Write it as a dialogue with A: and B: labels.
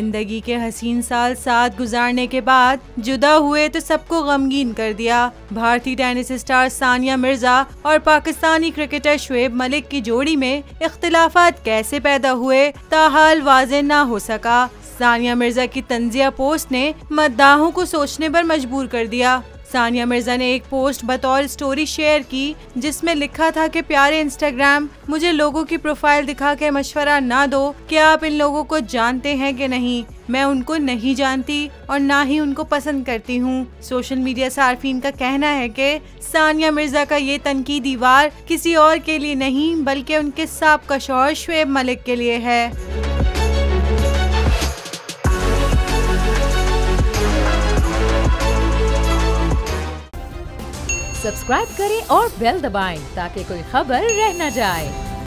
A: जिंदगी के हसीन साल साथ गुजारने के बाद जुदा हुए तो सबको गमगीन कर दिया। भारतीय टेनिस स्टार सानिया मिर्जा और पाकिस्तानी क्रिकेटर शोएब मलिक की जोड़ी में इख्तिलाफात कैसे पैदा हुए ताहाल वाज़ेह ना हो सका। सानिया मिर्जा की तंजिया पोस्ट ने मद्दाहों को सोचने पर मजबूर कर दिया। सानिया मिर्जा ने एक पोस्ट बतौर स्टोरी शेयर की जिसमें लिखा था कि प्यारे इंस्टाग्राम, मुझे लोगों की प्रोफाइल दिखा के मशवरा ना दो कि आप इन लोगों को जानते हैं कि नहीं। मैं उनको नहीं जानती और ना ही उनको पसंद करती हूँ। सोशल मीडिया सार्फिन का कहना है कि सानिया मिर्जा का ये तनकीदी वार किसी और के लिए नहीं बल्कि उनके साबका शौहर शोएब मलिक के लिए है।
B: सब्सक्राइब करें और बेल दबाएं ताकि कोई खबर रह न जाए।